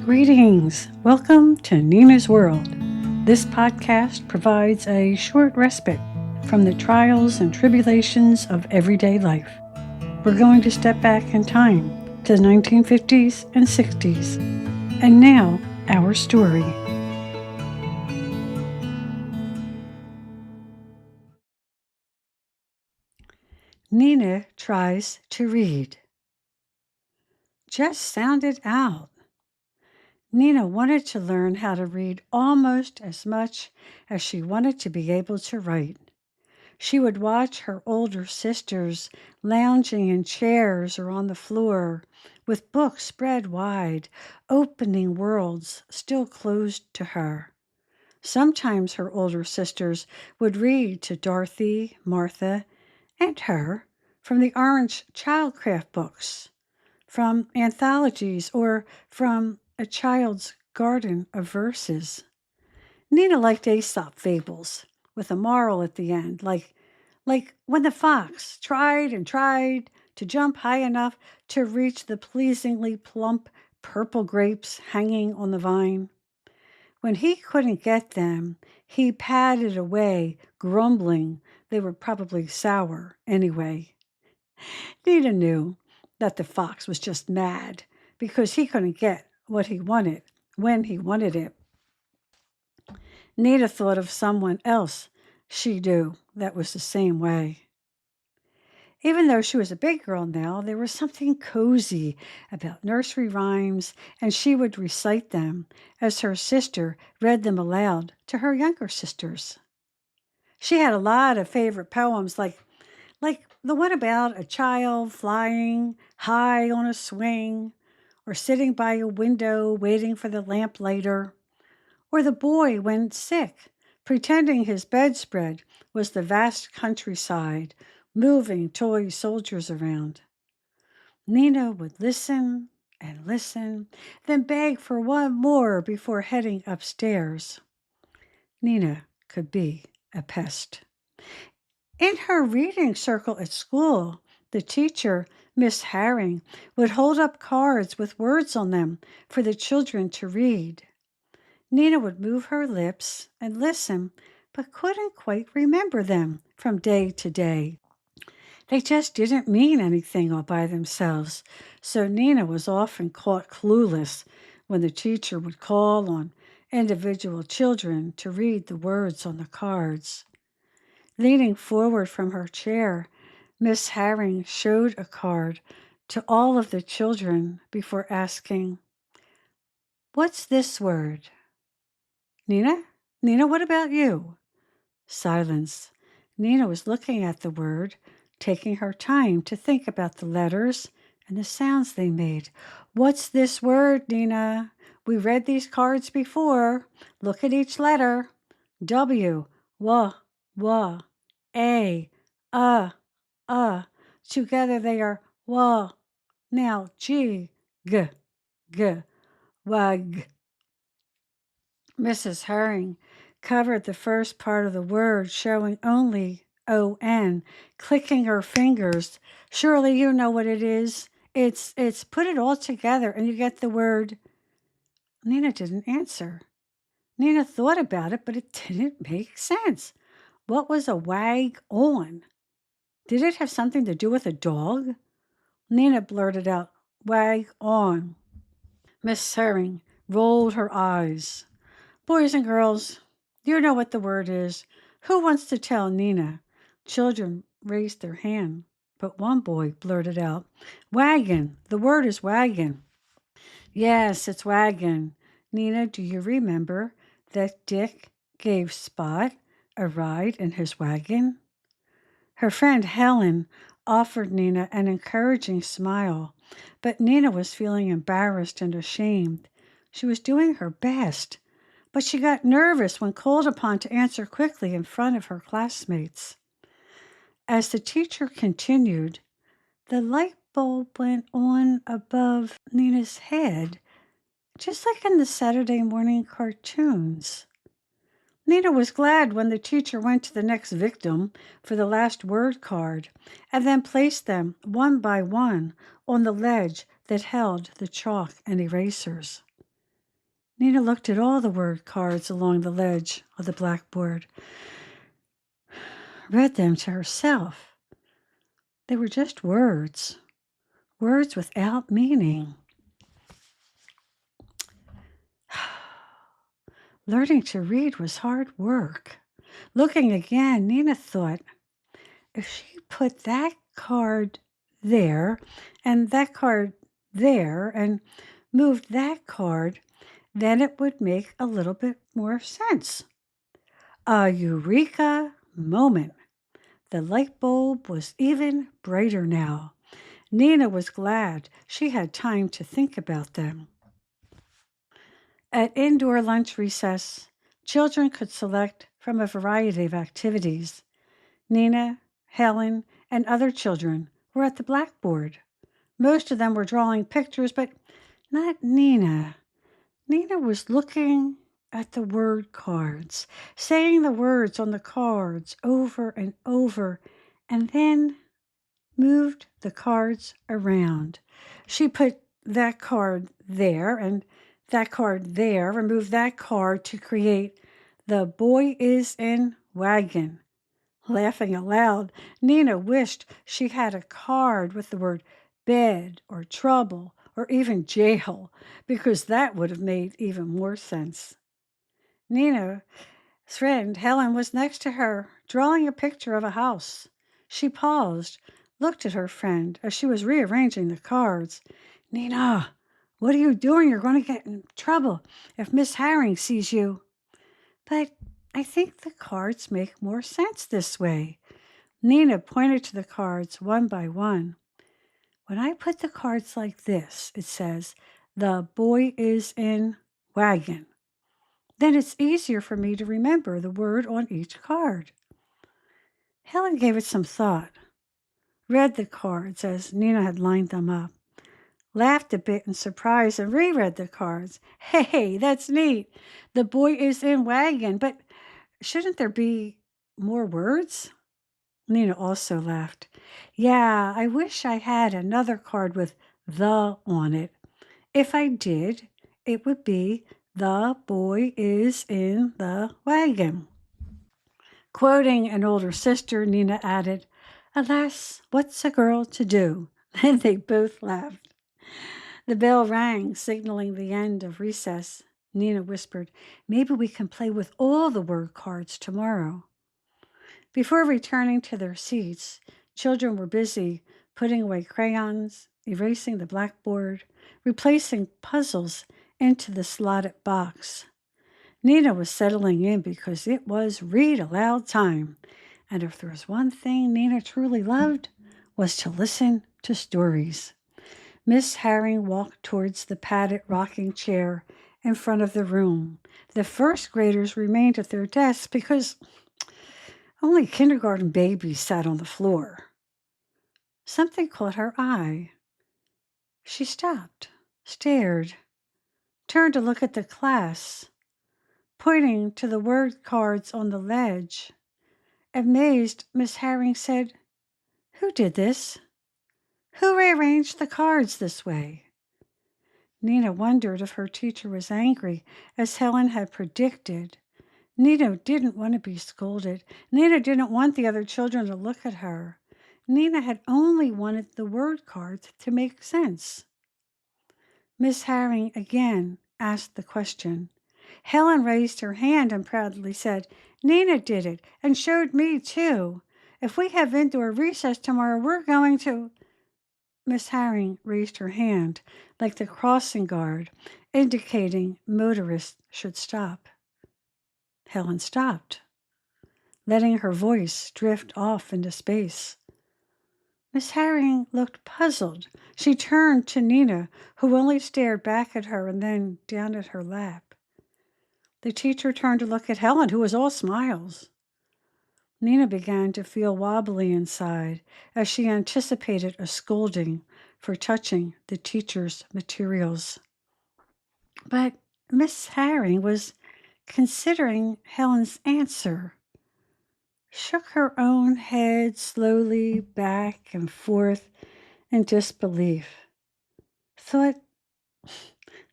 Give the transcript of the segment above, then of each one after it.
Greetings! Welcome to Nina's World. This podcast provides a short respite from the trials and tribulations of everyday life. We're going to step back in time to the 1950s and 60s. And now, our story. Nina tries to read. Just sound it out. Nina wanted to learn how to read almost as much as she wanted to be able to write. She would watch her older sisters lounging in chairs or on the floor, with books spread wide, opening worlds still closed to her. Sometimes her older sisters would read to Dorothy, Martha, and her from the orange childcraft books, from anthologies, or from A Child's Garden of Verses. Nina liked Aesop fables with a moral at the end, like when the fox tried and tried to jump high enough to reach the pleasingly plump purple grapes hanging on the vine. When he couldn't get them, he padded away, grumbling they were probably sour anyway. Nina knew that the fox was just mad because he couldn't get what he wanted when he wanted it. Nina thought of someone else she knew that was the same way. Even though she was a big girl now, there was something cozy about nursery rhymes, and she would recite them as her sister read them aloud to her younger sisters. She had a lot of favorite poems, like the one about a child flying high on a swing, or sitting by a window waiting for the lamplighter, or the boy when sick, pretending his bedspread was the vast countryside, moving toy soldiers around. Nina would listen and listen, then beg for one more before heading upstairs. Nina could be a pest. In her reading circle at school, the teacher, Miss Herring, would hold up cards with words on them for the children to read. Nina would move her lips and listen, but couldn't quite remember them from day to day. They just didn't mean anything all by themselves, so Nina was often caught clueless when the teacher would call on individual children to read the words on the cards. Leaning forward from her chair, Miss Herring showed a card to all of the children before asking, "What's this word?" Nina, what about you?" Silence. Nina was looking at the word, taking her time to think about the letters and the sounds they made. "What's this word, Nina? We read these cards before. Look at each letter. W, wa. A, uh. Together they are wa. Now G, g, wag." Mrs. Herring covered the first part of the word, showing only O-N, clicking her fingers. "Surely you know what it is. It's put it all together and you get the word." Nina didn't answer. Nina thought about it, but it didn't make sense. What was a wag on? Did it have something to do with a dog? Nina blurted out, "Wag on." Miss Herring rolled her eyes. "Boys and girls, you know what the word is. Who wants to tell Nina?" Children raised their hand, but one boy blurted out, "Wagon. The word is wagon." "Yes, it's wagon. Nina, do you remember that Dick gave Spot a ride in his wagon?" Her friend Helen offered Nina an encouraging smile, but Nina was feeling embarrassed and ashamed. She was doing her best, but she got nervous when called upon to answer quickly in front of her classmates. As the teacher continued, the light bulb went on above Nina's head, just like in the Saturday morning cartoons. Nina was glad when the teacher went to the next victim for the last word card and then placed them one by one on the ledge that held the chalk and erasers. Nina looked at all the word cards along the ledge of the blackboard, read them to herself. They were just words without meaning. Learning to read was hard work. Looking again, Nina thought, if she put that card there and that card there and moved that card, then it would make a little bit more sense. A eureka moment. The light bulb was even brighter now. Nina was glad she had time to think about them. At indoor lunch recess, children could select from a variety of activities. Nina, Helen, and other children were at the blackboard. Most of them were drawing pictures, but not Nina. Nina was looking at the word cards, saying the words on the cards over and over, and then moved the cards around. She put that card there and that card there, removed that card to create the boy is in wagon. Laughing aloud, Nina wished she had a card with the word bed or trouble or even jail, because that would have made even more sense. Nina's friend Helen was next to her, drawing a picture of a house. She paused, looked at her friend as she was rearranging the cards. Nina, what are you doing? You're going to get in trouble if Miss Herring sees you. But I think the cards make more sense this way. Nina pointed to the cards one by one. When I put the cards like this, it says, the boy is in wagon. Then it's easier for me to remember the word on each card. Helen gave it some thought, read the cards as Nina had lined them up, laughed a bit in surprise and reread the cards. Hey, that's neat. The boy is in wagon, but shouldn't there be more words? Nina also laughed. Yeah, I wish I had another card with the on it. If I did, it would be the boy is in the wagon. Quoting an older sister, Nina added, alas, what's a girl to do? Then they both laughed. The bell rang, signaling the end of recess. Nina whispered, maybe we can play with all the word cards tomorrow. Before returning to their seats, children were busy putting away crayons, erasing the blackboard, replacing puzzles into the slotted box. Nina was settling in because it was read aloud time, and if there was one thing Nina truly loved, was to listen to stories. Miss Herring walked towards the padded rocking chair in front of the room. The first graders remained at their desks because only kindergarten babies sat on the floor. Something caught her eye. She stopped, stared, turned to look at the class, pointing to the word cards on the ledge. Amazed, Miss Herring said, who did this? Who rearranged the cards this way? Nina wondered if her teacher was angry, as Helen had predicted. Nina didn't want to be scolded. Nina didn't want the other children to look at her. Nina had only wanted the word cards to make sense. Miss Herring again asked the question. Helen raised her hand and proudly said, Nina did it and showed me too. If we have indoor recess tomorrow, we're going to... Miss Herring raised her hand like the crossing guard, indicating motorists should stop. Helen stopped, letting her voice drift off into space. Miss Herring looked puzzled. She turned to Nina, who only stared back at her and then down at her lap. The teacher turned to look at Helen, who was all smiles. Nina began to feel wobbly inside as she anticipated a scolding for touching the teacher's materials. But Miss Herring was considering Helen's answer, shook her own head slowly back and forth in disbelief, thought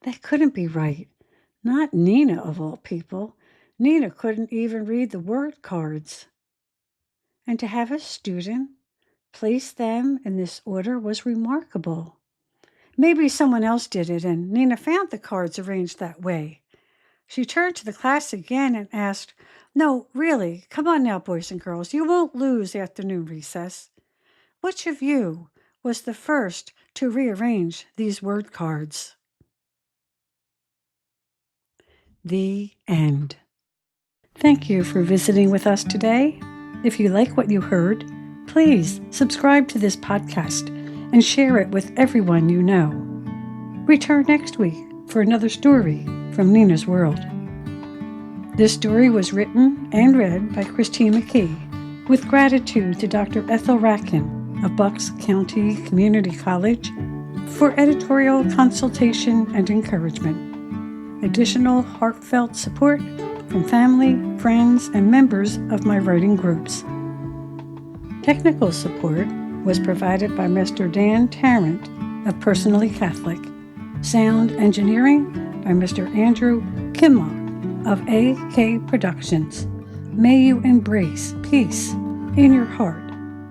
that couldn't be right. Not Nina, of all people. Nina couldn't even read the word cards. And to have a student place them in this order was remarkable. Maybe someone else did it, and Nina found the cards arranged that way. She turned to the class again and asked, "No, really, come on now, boys and girls. You won't lose afternoon recess. Which of you was the first to rearrange these word cards?" The end. Thank you for visiting with us today. If you like what you heard, please subscribe to this podcast and share it with everyone you know. Return next week for another story from Nina's World. This story was written and read by Christine McKee, with gratitude to Dr. Ethel Ratkin of Bucks County Community College for editorial consultation and encouragement. Additional heartfelt support from family, friends, and members of my writing groups. Technical support was provided by Mr. Dan Tarrant of Personally Catholic. Sound engineering by Mr. Andrew Kimmel of AK Productions. May you embrace peace in your heart,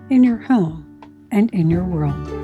in your home, and in your world.